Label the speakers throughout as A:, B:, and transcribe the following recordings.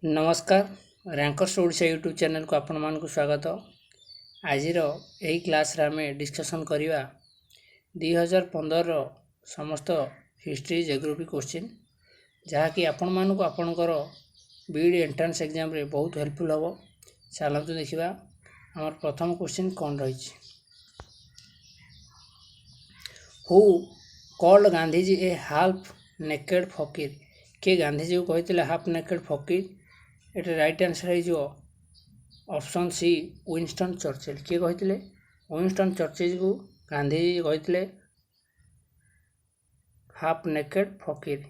A: नमस्कार rankers Odisha YouTube channel को आपण मानक स्वागत। आज यही क्लास रे आमे डिस्कशन करिवा 2015 समस्त हिस्ट्री जियोग्राफी क्वेश्चन जहाँकि आपण मानक आपणकर बीडी एंट्रेंस एग्जाम रे बहुत हेल्पफुल हम। चलतु देखा आम प्रथम क्वेश्चन कौन रही। Who called Gandhiji A half naked फकीर। किए गांधीजी को कहते हाफ नेकेड फकीर। ये राइट आंसर हो ऑप्शन सी विंस्टन चर्चिल। किए कहते विंस्टन चर्चिल को गांधीजी कहते हाफ नेकेड फकीर।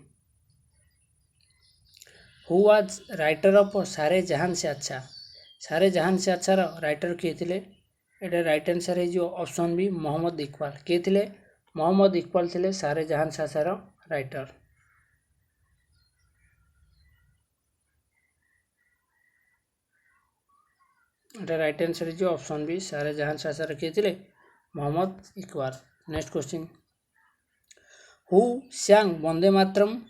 A: हु वाज राइटर ऑफ सारे जहान से अच्छा। सारे जहान से अच्छा राइटर किए थे। ये राइट आंसर हो ऑप्शन बी मोहम्मद इकबाल। किए थे मोहम्मद इकबाल थे सारे जहान से अच्छा राइटर। राइट आंसर जो ऑप्शन बी सारे जहान से अच्छा किए थे Mohammad Iqbal. Next question who sang Vande Mataram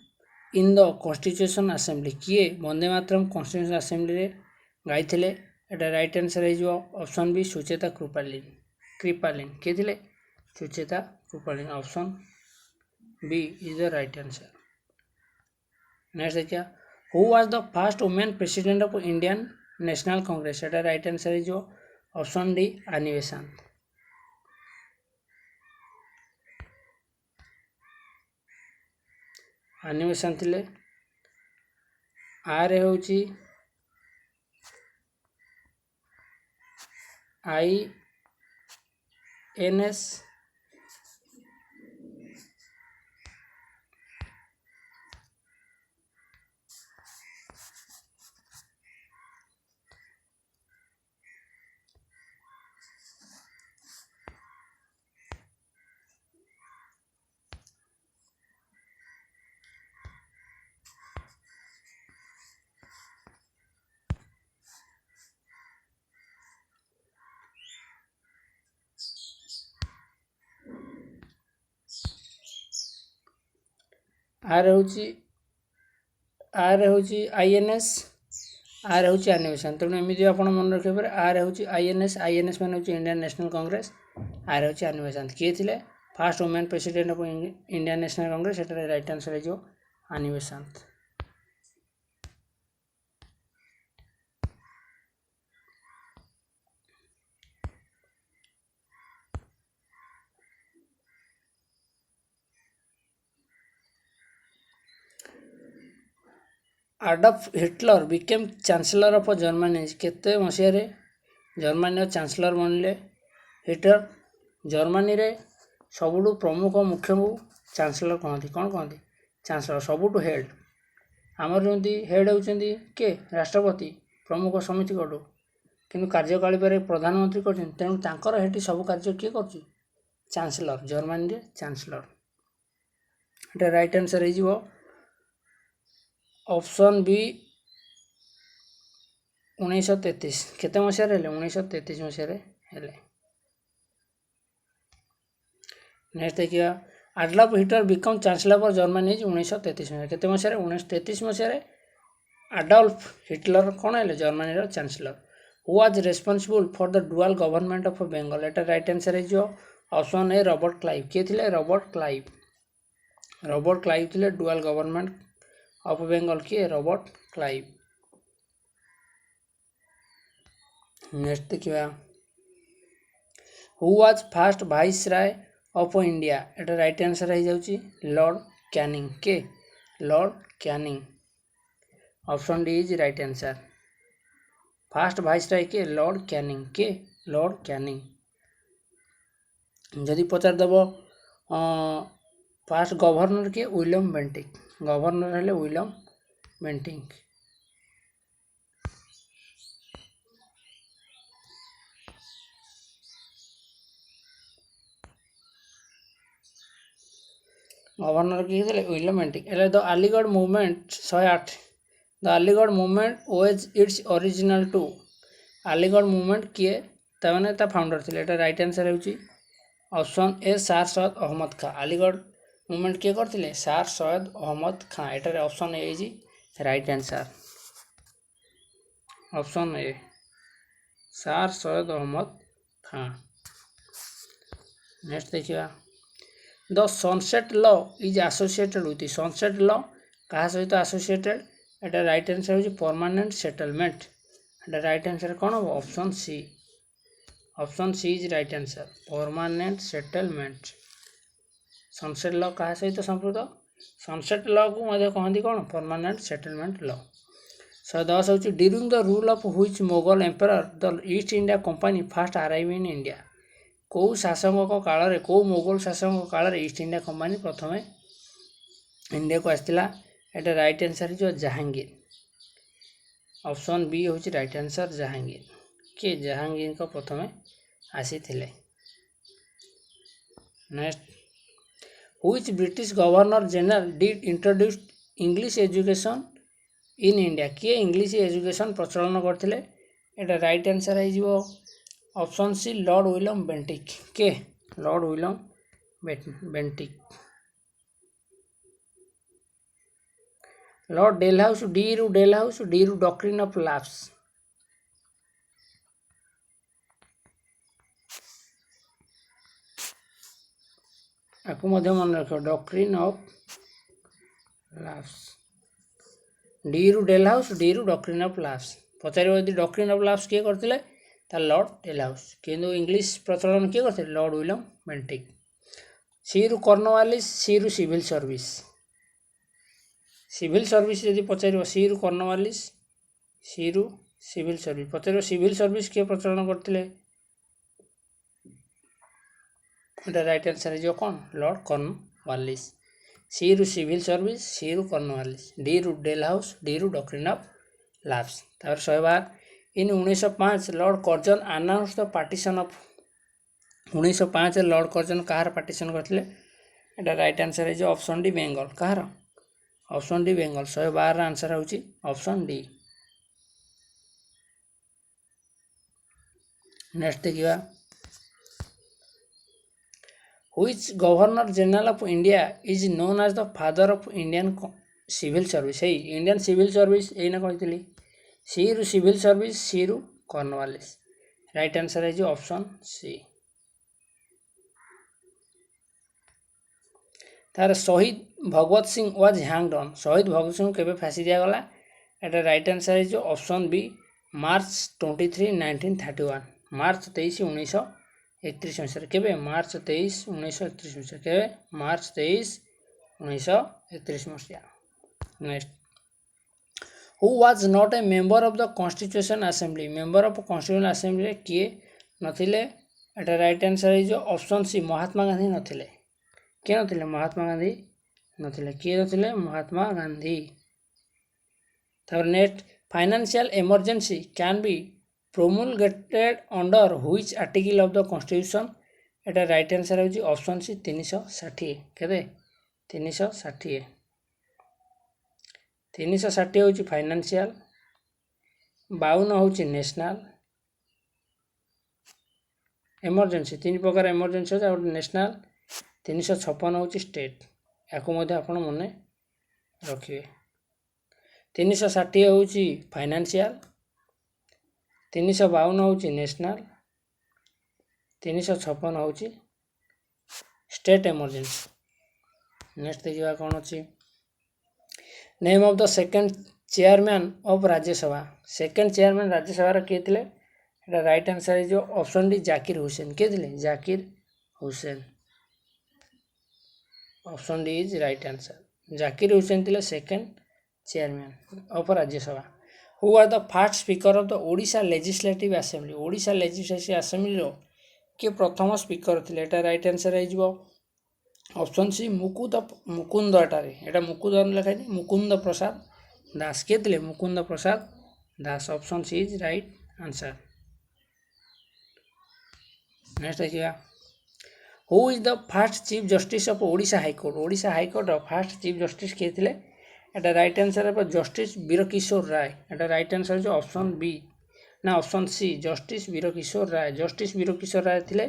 A: in the constitution assembly. किए वंदे मातरम कॉन्स्टिट्यूशन असेंबली रे गाई थे। एटा राइट आंसर हो ऑप्शन बी सुचेता कृपालिन। किए थे Sucheta Kripalani. Option B is the right answer. Next देखिए who was the first women president of Indian National Congress. Etah right answer हो ऑप्शन डी आनी बेसांत। आनी बेसांत थे। आर होची INS आर होची INS आर होची आनी बेसांत। तेणु एमती आप मन रखिए पारे आर होची INS मान होची इंडियन नेशनल कांग्रेस। आर होची आनी बेसांत। किए थे first women president of Indian National Congress. एटार राइट आंसर हो Annie Besant. Adolf Hitler became chancellor of Germany. केते मसीह रे जर्मनी चांसलर बनले हिटलर। जर्मनी रे सबुठु प्रमुख मुख्य को चांसलर कहती। कौन कहती चांसलर सबुठु हेड। आमर जमी हेड होती किए राष्ट्रपति प्रमुख समिति कटू किंतु कार्यकाली पर प्रधानमंत्री कर। तेणु तांकर हेटी सब कार्य किए कर चांसलर। जर्मनी रे चांसलर। एटा राइट आंसर हो ऑप्शन बी 1933। केते मसीह 1933 मसीह। नेक्स्ट देखिए Adolf Hitler become chancellor for Germany 1933 मसीह। केते मसीह 1933 मसीह आडल्फ हिटलर कौन है Germany chancellor. Who was responsible for the dual government of Bengal. एटा राइट आंसर हो ऑप्शन ए रॉबर्ट क्लाइव। किए थे रॉबर्ट क्लाइव थे डुअल गवर्नमेंट ऑफ बेंगल। किए रॉबर्ट क्लाइव। नेक्स्ट देखिए who was first viceroy of India. एटा right answer हो जाउची लॉर्ड कैनिंग। के Lord Canning. Option D is right answer. First viceroy के लॉर्ड कैनिंग। के Lord Canning. जदि पचार दब फर्स्ट गवर्नर के विलियम बेंटिक। गवर्नर हेले विलियम बेंटिक। गवर्नर किए थे William Bentinck. The Aligarh movement 108। The Aligarh movement owes its original to. Aligarh movement किए ताने ता फाउंडर थे। एटा राइट आंसर हो option A Sir Syed Ahmad Khan. Aligarh movement किए करते सार सैयद अहमद खां। एटार option A right answer. Option A Sir Syed Ahmad Khan. Next देखिए the sunset law is associated with sunset law क्या सहित एसोसिएटेड एटा राइट आंसर होची परमानेंट सेटलमेंट एटा राइट आंसर कौन हो option C is right answer permanent settlement. Sunset law क्या सहित संपूर्ण सनसेट लॉ को मध्य कहती कौन परमानेंट सेटलमेंट लॉ। 110 होची during the rule of which Mughal emperor the East India Company first arrive in India कौ शासक काल में कौ मोगल शासक काल में ईस्ट इंडिया कंपनी प्रथम इंडिया को आसला एटा राइट आंसर जो जहांगीर ऑप्शन बी हूँ राइट आंसर जहांगीर किए जहांगीर को प्रथम आसी थिले। Next which British governor general did introduce English education in India किए इंग्लिश एजुकेशन प्रचलन करते एटा राइट आंसर है option C Lord William Bentinck के Lord William Bentinck. Lord Dalhousie D रु डॉक्ट्रिन ऑफ लैप्स आपको मन रख डॉक्ट्रिन ऑफ लैप्स डी रु डेलहाउस डी रु डॉक्ट्रिन ऑफ लैप्स पचार यदि डॉक्ट्रिन ऑफ लैप्स किए करते लॉर्ड डेलहाउस किंतु इंग्लिश प्रचलन किए करते लॉर्ड विलियम बेंटिक। सी रु कॉर्नवालिस सी रु सिविल सर्विस यदि पचार सी रु कॉर्नवालिस सी रु सिविल सर्विस पचार सिविल सर्विस किए प्रचलन करते राइट आंसर है जो कौन लॉर्ड कॉर्नवालिस। सी रु सिविल सर्विस सी रु कॉर्नवालिस डी रु डेलहाउस डी रु doctrine of lapse. 112 in 1905 Lord Curzon announce the partition of 1905 Lord Curzon कहार पार्टीशन करते एटा राइट आंसर है जो ऑप्शन डी बेंगल कहार ऑप्शन डी बेंगल 112 आंसर होची ऑप्शन डी। नेक्स्ट देखिए which governor general of India is known as the father of Indian civil service है Indian civil service यही कही सी रु सिविल सर्विस सी रु कॉर्नवालिस राइट आंसर है जो ऑप्शन सी। तार शहीद Bhagat Singh was hanged on शहीद भगवत सिंह केबे फांसी दिया गला एटा राइट आंसर है जो ऑप्शन बी मार्च 23 1931 मार्च 23 1931 मसीह केबे मार्च 23 1931 मसीह केबे मार्च 23 1931 मसीह। Next who was not a member of the constitution assembly member of constitution assembly किए नथिले एटा राइट आंसर है जो ऑप्शन सी महात्मा गांधी नथिले किए नथिले महात्मा गांधी नथिले किए नथिले महात्मा गांधी। तापर next financial emergency can be promulgated under which article of the constitution Etah right answer है option सी 360 केते 360 360 हूँ फाइनेंशियल 52 हूँ नेशनल इमरजेंसी तीन प्रकार इमरजेंसी हो नेशनल 356 हूँ स्टेट या मन रखिए 360 हूँ फाइनेंशियल 352 हूँ नेशनल 356 हूँ स्टेट इमरजेंसी। नेक्स्ट देखिए कौन अच्छी name of the second chairman of Rajya Sabha second chairman Rajya Sabha किए थे राइट आंसर है जो ऑप्शन डी जाकिर हुसैन किए थे Zakir Hussain option D is right answer Zakir Hussain थे second chairman of Rajya Sabha. Who are the first speaker of the Odisha legislative assembly Odisha legislative assembly किए प्रथम speaker थे एटा राइट आंसर है ऑप्शन सी मुकुंद एटा मुकुंद लिखाई मुकुंद प्रसाद दास किए थे Mukund Prasad Das option C is right answer. Next देखिए who is the first chief justice of Odisha high court first chief justice किए थे एटा राइट आंसर है जस्टिस वीरकिशोर राय एटा राइट आंसर जो ऑप्शन बी ना ऑप्शन सी जस्टिस वीरकिशोर राय थे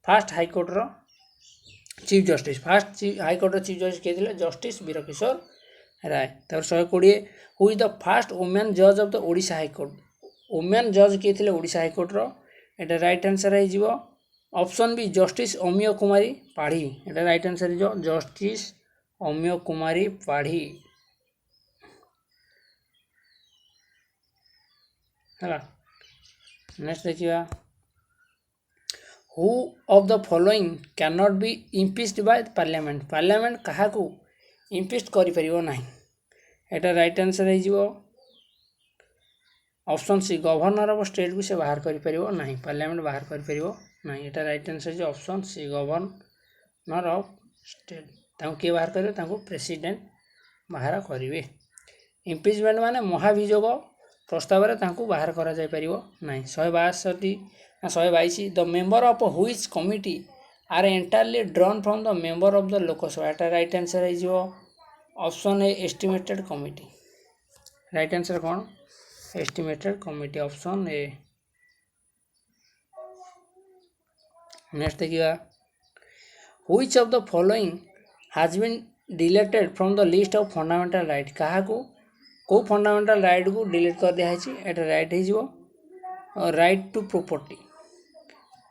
A: फर्स्ट हाईकोर्ट रो chief justice first high court chief justice किए थे जस्टिस वीरकिशोर राय। तब 120 who is the first women जज of the Odisha high court women जज किए थे ओडिशा हाईकोर्टर एटा राइट आंसर हो option B justice Amiya Kumari पाढ़ी एटा राइट आंसर हो जस्टिस अमिय कुमारी पाढ़ी है। नेक्स्ट देखिए who of the following can not be impeached by parliament parliament क्या इम्पिच करें एटा राइट आंसर हो option C governor of state को से बाहर करें पार्लियामेंट बाहर करें एटा right answer option C governor of state किए बाहर करेंगे प्रेसिडेंट बाहर करेंगे। इम्पिचमेंट माने महाभियोग प्रस्ताव में बाहर करा जाय परिबो नहीं 122 the member of which committee are entirely drawn from the member of the Lok Sabha एटा राइट आंसर हो option A estimated committee right answer कौन estimated committee option A. Next देखिए which of the following has been deleted from the list of fundamental right क्या को fundamental right को delete कर दिखाई एटा राइट हो right to property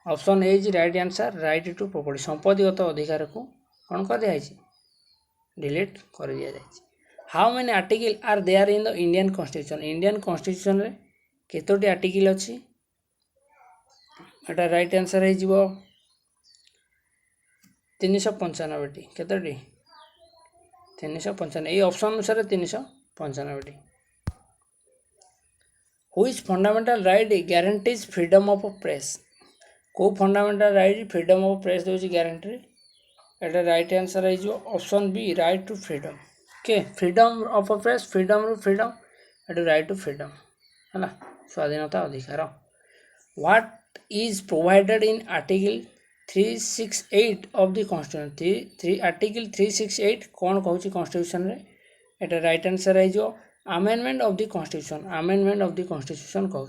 A: option A is right answer right to property संपत्तिगत अधिकार को कौन कर दिखाई डिलीट कर दिया जाए। How many article are there in the Indian constitution रे केतोटी आर्टिकल अच्छी एटा राइट आंसर हो 395 केतोटी 395 ये ऑप्शन अनुसार 395। Which fundamental right guarantees freedom of press को fundamental right freedom of press दे ग्यारंटी एटा राइट आंसर हो option B right to freedom के फ्रीडम ऑफ प्रेस फ्रीडम एटा राइट टू फ्रीडम है स्वाधीनता अधिकार। What is provided in article 368 of the constitution article 368 कौन कहूँ कॉन्स्टिट्यूशन रे एटा राइट आंसर हो अमेंडमेंट ऑफ द कॉन्स्टिट्यूशन कहूँ।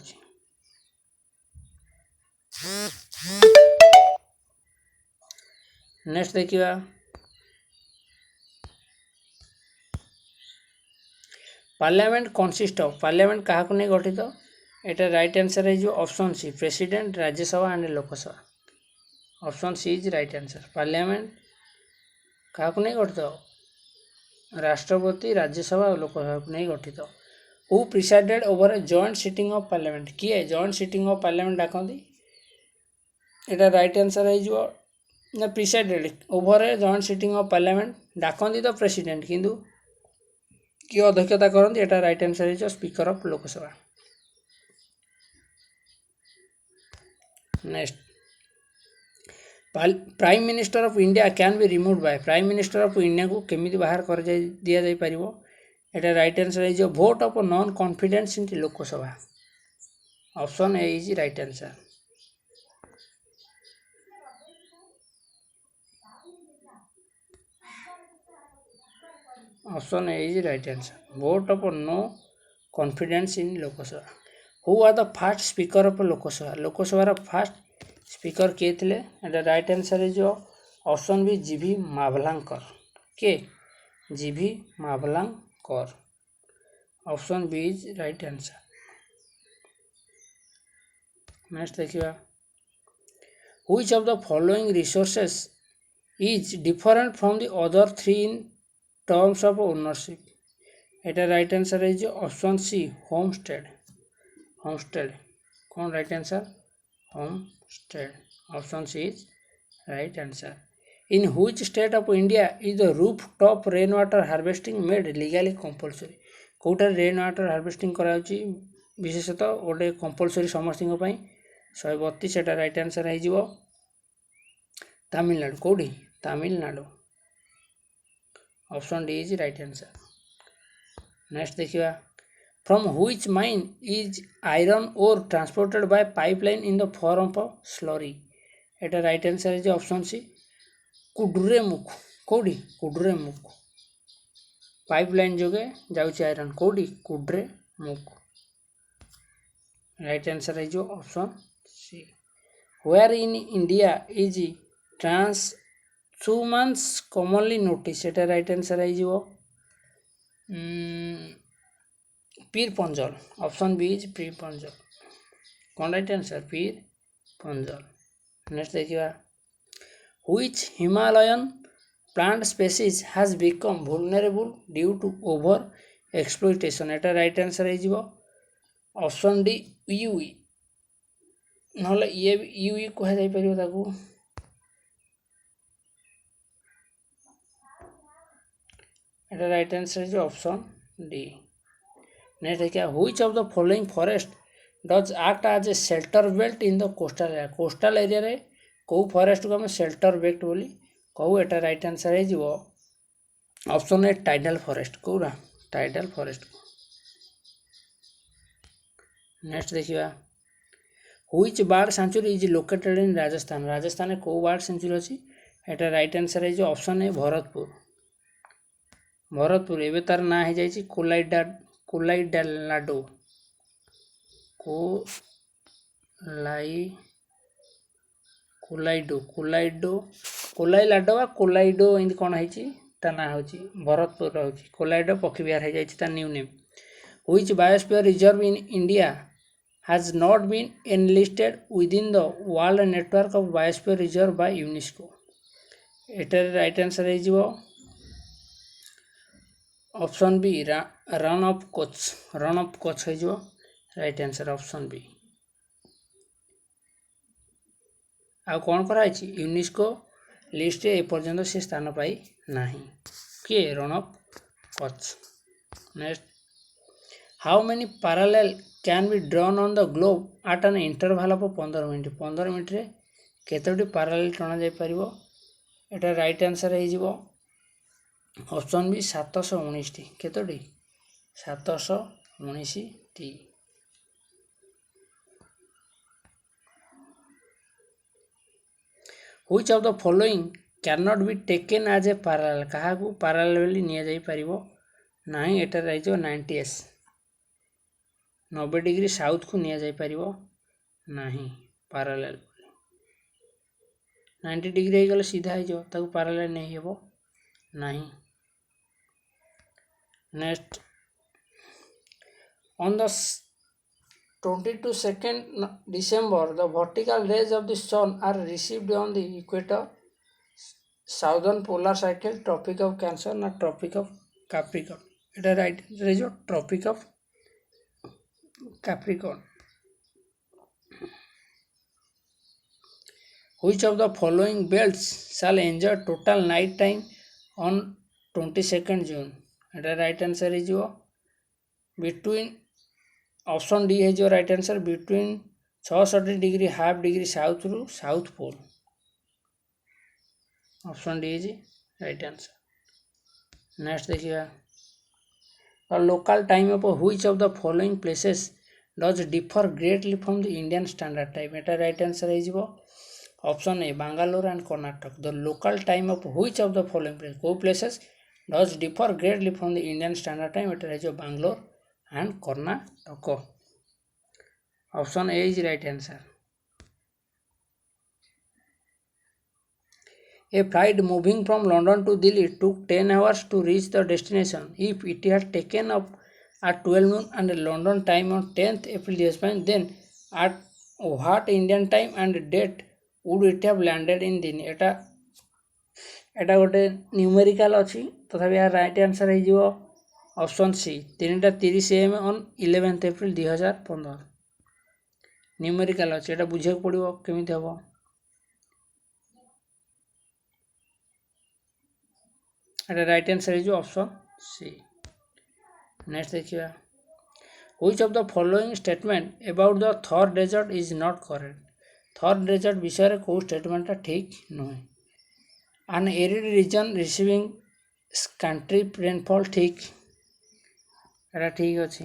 A: नेक्स्ट देखिए पार्लियामेंट कनसिस्ट ऑफ पार्लियामेंट क्या नहीं गठित एटा राइट आंसर हो option C president Rajya Sabha and Lok Sabha option C is right answer. Parliament क्या नहीं गठित राष्ट्रपति राज्यसभा और लोकसभा को नहीं गठित। Who presided over a joint sitting of parliament किए जॉइंट सिटिंग ऑफ पार्लियामेंट डाकती एटा राइट आंसर हो presided over a joint sitting of parliament डाकती तो प्रेसिडेंट किंतु किए अध्यक्षता करती एटा राइट आंसर हो speaker of Lok Sabha. Next prime minister of India can be removed by prime minister of India को केमिति बाहर कर दिया जाय परिबो एटा राइट आंसर हो vote of non confidence in Lok Sabha option A is right answer. Option A is right answer vote of no confidence in Lok Sabha. Who are the first speaker of Lok Sabha first speaker किए थे एटा राइट आंसर हो option B G V Mavalankar के G V Mavalankar option B is right answer. Next देखिए which of the following resources is different from the other three in terms of ownership एटा right answer हो option C homestead कौन right answer homestead option C is right answer. In which state of India is the roof top rain water harvesting made legally compulsory कौटार rain water harvesting कराउची विशेषतः गोटे compulsory समस्त 132 एटा right answer हो तमिलनाडु कौटी Tamil Nadu option D is right answer. Next देखिए from which mine is iron ore transported by pipeline in the form of slurry एटा राइट आंसर है ऑप्शन सी कुडुरेमुख कौटी कुडुरेमुख पाइपलाइन जोगे जाउची आयरन कौटी कुडुरेमुख राइट आंसर है option C. Where in India is transhumance commonly notice एटा right answer है Pir Panjal option B is पीर पंजल। कौन right answer Pir Panjal. Next देखिए which Himalayan plant species has become vulnerable due to over exploitation. एटा right answer है option D yew नहले ये yew कह जाई परियो ताकू एटा राइट आंसर है ऑप्शन डी। नेक्स्ट देखिए which of the following forest does act as a shelter belt in the coastal area रे कौ फॉरेस्ट को हम शेल्टर बेल्ट बोली कहू। एटा राइट आंसर है ऑप्शन ए टाइडल फॉरेस्ट कौरा टाइडल फॉरेस्ट। नेक्स्ट देखिए which bird sanctuary is located in Rajasthan. Rajasthan कौ बर्ड सेंचुरी अच्छी एटा राइट आंसर है ऑप्शन ए भरतपुर। भरतपुर एवं तार ना हो जाए कोलाइडालाडो कोलाइडो कोलाइलाडो वा कोलाइडो एमती कौन है ना हूँ भरतपुर रोचे कोलाइडो पक्षी विहार हो जाए new name. Which biosphere reserve in India has not been enlisted within the world network of biosphere reserve by UNESCO. एटार राइट आंसर है option B Rann of Kutch है राइट आंसर ऑप्शन बी। आ कौन कराई यूनेस्को लिस्ट एपर्यंत से स्थान पाई नहीं किए Rann of Kutch. Next how many parallel can be drawn on the globe at an interval of 15 minute. 15 minute रे केतोटी पैरेलल टणा जाई परिबो। एटा राइट आंसर है ऑप्शन बी 719 टी केतोटी 719 टी। Which of the following can not be taken as a parallel कहा पैरेलल निया जाई परिबो नहीं। एटा रही 90s 90 डिग्री साउथ को निया जाई परिबो नहीं पैरेलल 90 डिग्री गले सीधा हो ताकू पैरेलल नहीं हेबो नहीं। Next on the 22nd December the vertical rays of the sun are received on the equator, southern polar cycle, tropic of Cancer na tropic of Capricorn। এটা right answer tropic of Capricorn। Which of the following belts shall enjoy total night time on 22nd June। এটা right answer है between option D है right answer between 66 degree half degree south रु south pole. Option D है right answer. Next देखिए local time of which of the following places does differ greatly from the Indian standard time. एटा right answer है option A Bengaluru and Karnataka. The local time of which of the following place को places does differ greatly from the Indian standard time. एटा है Bangalore and Karnataka। Option A is right answer। A flight moving from London to Delhi took 10 hours to reach the destination. If it had taken up at 12 noon and London time on 10th April 2005, then at what Indian time and date would it have landed in Delhi। एटा गोटे numerical अच्छी तथापि यार right answer है option C 3:30 AM on 11th April 2015। Numerical अच्छे एटा बुझे पड़ो केमी हम एटा राइट आंसर है ऑप्शन सी। नेक्स्ट देखिए which of the following statement about the Thar desert is not correct. Thar desert विषय कौ स्टेटमेंटा ठीक नुहे। An arid region receiving scanty rainfall ठीक एटा ठीक अच्छे।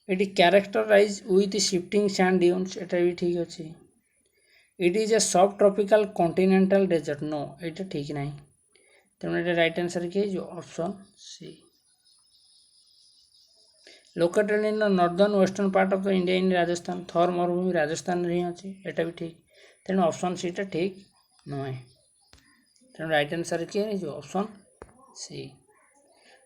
A: It characterize with shifting sand dunes एटा भी ठीक अच्छे। इट इज ए सब ट्रॉपिकल कॉन्टिनेंटल डेजर्ट नो एटा ठीक नहीं तेणु एटा राइट आंसर किए जो option C. Located in the northern western part of the India in Rajasthan. Thar मरुभूमि राजस्थान ही अच्छे एटा भी ठीक तेणु ऑप्शन सी टा ठीक नुहे तेणु राइट आंसर किए जो option C.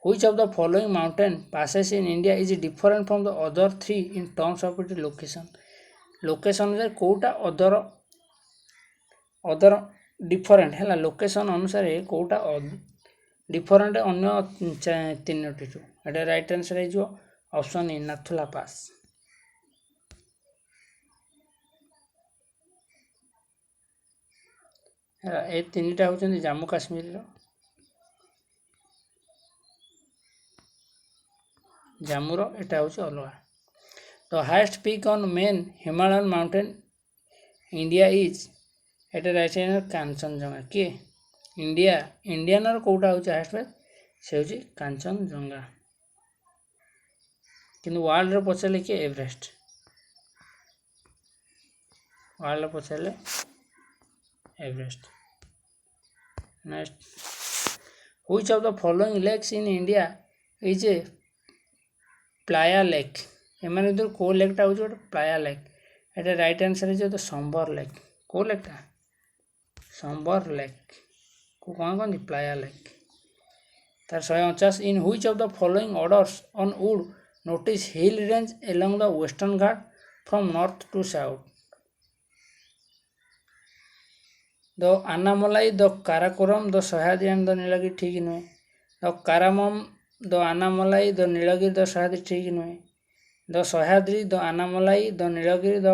A: Which of the following mountain passes in India is different from the other three in terms of its location? Location रे कोटा अदर डिफरेंट है लोकेशन अनुसार कोटा डिफरेंट अन्य तीनोटी एटा राइट आंसर है जो ऑप्शन ए नाथुला पास। ए तीनटा होचंदी जम्मू काश्मीर रो जम्मू रो एटा होची अलगा। The highest peak on main Himalayan mountain India is Etah right answer Kanchenjunga के इंडियन रो कोटा होची हाईएस्ट पे से होची कांचनजंगा किंतु वर्ल्ड रो पछले के एवरेस्ट वर्ल्ड रो पछले Everest. Next which of the following lakes in India is a playa lake एमाने तो को लेकटा हो जो प्लाया लेक एटा राइट आंसर है जो संबर लेक को लेकटा संबर लेक को कौन कौन प्लाया लेक तार 149 in which of the following orders one would notice hill range along the Western Ghat from north to south the Anamalai the Karakoram the Sahyadri and the Nilgiri ठीक नुहे the cardamom the Anamalai the Nilgiri the Sahyadri ठीक नुहे the Sahyadri the Anamalai the Nilgiri the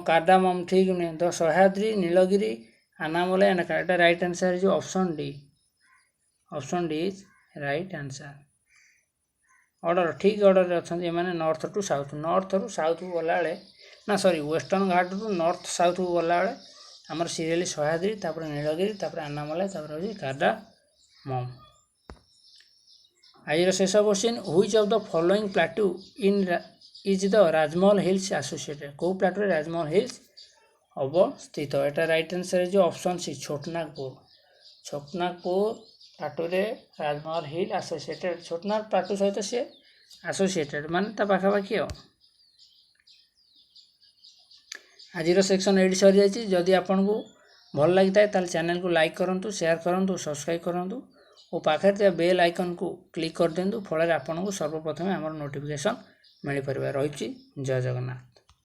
A: cardamom ठीक नुहे the Sahyadri Nilgiri Anamalai and एटा right answer जो option D is right answer. Order ठीक order अच्छे ये नॉर्थ टू साउथ को गला ना sorry western ghat to north south को गला आमर सीरियली सह्याद्री तापर नीलगिरी तापर आनामलाई तापर होची कार्डामम। आज शेष question which of the following plateau in is the Rajmahal hills associated को प्लाटू राजमहल हिल्स अवस्थित एटा राइट आंसर जो ऑप्शन सी छोटनागपुर प्लाटू रे राजमहल हिल एसोसिएटेड छोटनाग प्लाटू सहित सी एसोसिएटेड माने ता पाखापाखि आज सेक्शन एडी सरी जाइए। जदि आपन को भल लगी था चैनल को लाइक करूँ शेयर करूँ सब्सक्राइब करूँ और पाखे बेल आइकन को क्लिक कर दिंतु फल आपको सर्वप्रथम आम नोटिफिकेशन मिल पार रही। जय जगन्नाथ।